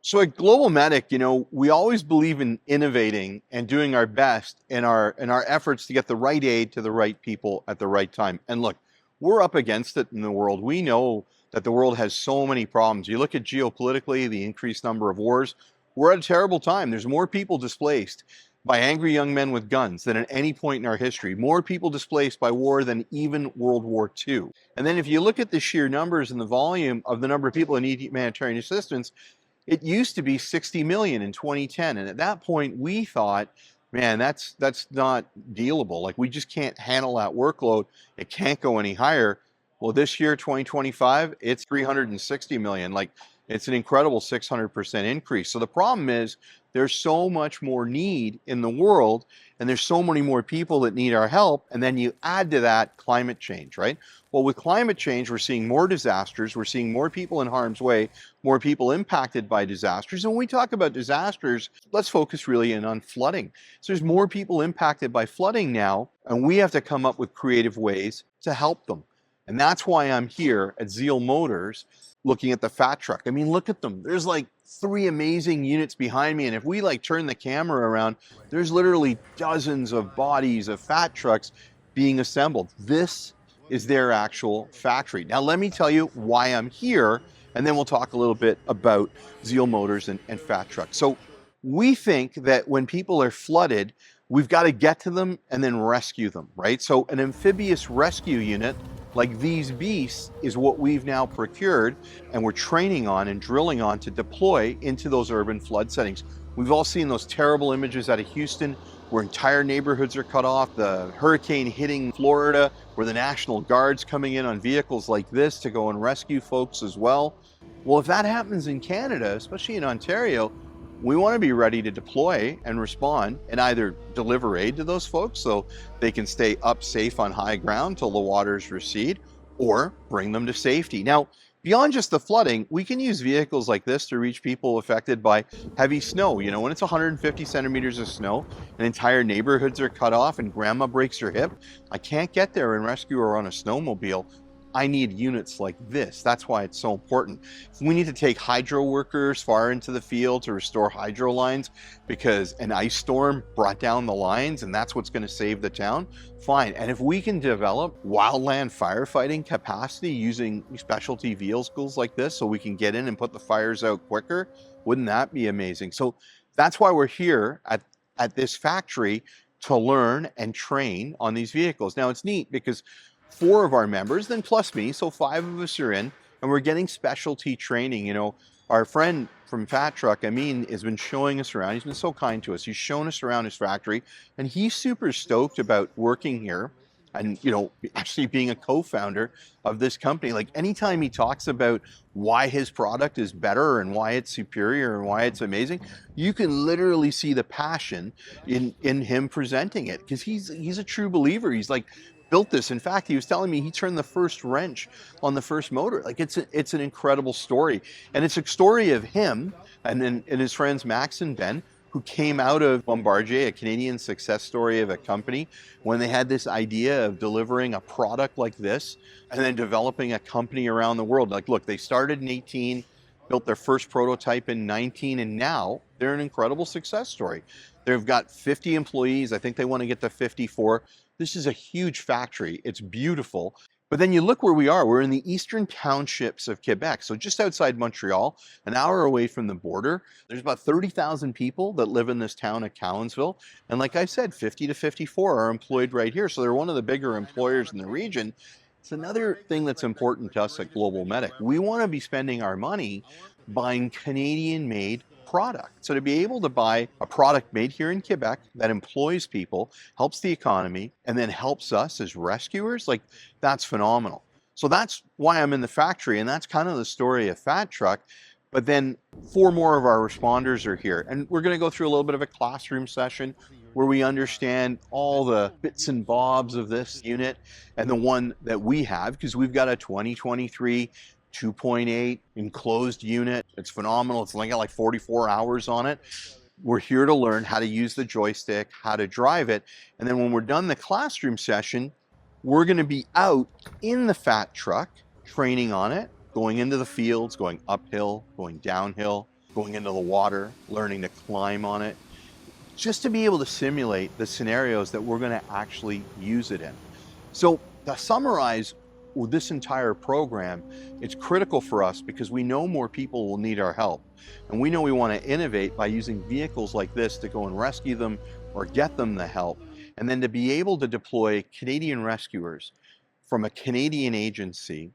So at GlobalMedic, we always believe in innovating and doing our best in our efforts to get the right aid to the right people at the right time. And look, we're up against it in the world. We know that the world has so many problems. You look at geopolitically, the increased number of wars. We're at a terrible time. There's more people displaced by angry young men with guns than at any point in our history. More people displaced by war than even World War II. And then if you look at the sheer numbers and the volume of the number of people who need humanitarian assistance, it used to be 60 million in 2010, and at that point we thought, man, that's not dealable. Like, we just can't handle that workload. It can't go any higher. Well, this year, 2025, it's 360 million. Like, it's an incredible 600% increase. So the problem is there's so much more need in the world, and there's so many more people that need our help. And then you add to that climate change, right? Well, with climate change, we're seeing more disasters. We're seeing more people in harm's way, more people impacted by disasters. And when we talk about disasters, let's focus really in on flooding. So there's more people impacted by flooding now, and we have to come up with creative ways to help them. And that's why I'm here at Zeal Motors looking at the fat truck. I mean, look at them. There's like 3 amazing units behind me. And if we turn the camera around, there's literally dozens of bodies of fat trucks being assembled. This is their actual factory. Now, let me tell you why I'm here, and then we'll talk a little bit about Zeal Motors and fat trucks. So we think that when people are flooded, we've got to get to them and then rescue them, right? So an amphibious rescue unit like these beasts is what we've now procured, and we're training on and drilling on to deploy into those urban flood settings. We've all seen those terrible images out of Houston where entire neighborhoods are cut off, the hurricane hitting Florida, where the National Guard's coming in on vehicles like this to go and rescue folks as well. Well, if that happens in Canada, especially in Ontario, we want to be ready to deploy and respond and either deliver aid to those folks so they can stay up safe on high ground till the waters recede, or bring them to safety. Now, beyond just the flooding, we can use vehicles like this to reach people affected by heavy snow. When it's 150 centimeters of snow and entire neighborhoods are cut off and grandma breaks her hip, I can't get there and rescue her on a snowmobile. I need units like this. That's why it's so important. If we need to take hydro workers far into the field to restore hydro lines because an ice storm brought down the lines and that's what's going to save the town, fine. And if we can develop wildland firefighting capacity using specialty vehicles like this so we can get in and put the fires out quicker, wouldn't that be amazing? So that's why we're here at this factory, to learn and train on these vehicles. Now, it's neat because 4 of our members, then plus me, so 5 of us are in, and we're getting specialty training. Our friend from Fat Truck, Amin, has been showing us around. He's been so kind to us. He's shown us around his factory, and he's super stoked about working here and, actually being a co-founder of this company. Like, anytime he talks about why his product is better and why it's superior and why it's amazing, you can literally see the passion in him presenting it, because he's a true believer. He's like, built this. In fact, he was telling me he turned the first wrench on the first motor. Like, it's an incredible story. And it's a story of him and his friends Max and Ben, who came out of Bombardier, a Canadian success story of a company, when they had this idea of delivering a product like this and then developing a company around the world. Like, look, they started in 18, built their first prototype in 19, and now they're an incredible success story. They've got 50 employees. I think they want to get to 54. This is a huge factory. It's beautiful. But then you look where we are. We're in the eastern townships of Quebec, so just outside Montreal, an hour away from the border. There's about 30,000 people that live in this town of Cowansville. And like I said, 50 to 54 are employed right here. So they're one of the bigger employers in the region. It's another thing that's important to us at GlobalMedic. We want to be spending our money buying Canadian-made product. So to be able to buy a product made here in Quebec that employs people, helps the economy, and then helps us as rescuers, like, that's phenomenal. So that's why I'm in the factory, and that's kind of the story of Fat Truck. But then 4 more of our responders are here, and we're going to go through a little bit of a classroom session where we understand all the bits and bobs of this unit and the one that we have, because we've got a 2023 2.8 enclosed unit. It's phenomenal. It's only got like 44 hours on it. We're here to learn how to use the joystick, how to drive it. And then when we're done the classroom session, we're going to be out in the Fat Truck training on it, going into the fields, going uphill, going downhill, going into the water, learning to climb on it, just to be able to simulate the scenarios that we're going to actually use it in. So to summarize this entire program, it's critical for us because we know more people will need our help. And we know we want to innovate by using vehicles like this to go and rescue them or get them the help. And then to be able to deploy Canadian rescuers from a Canadian agency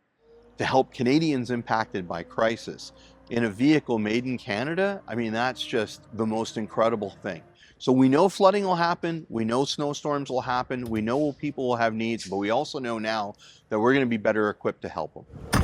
to help Canadians impacted by crisis in a vehicle made in Canada, I mean, that's just the most incredible thing. So we know flooding will happen, we know snowstorms will happen, we know people will have needs, but we also know now that we're going to be better equipped to help them.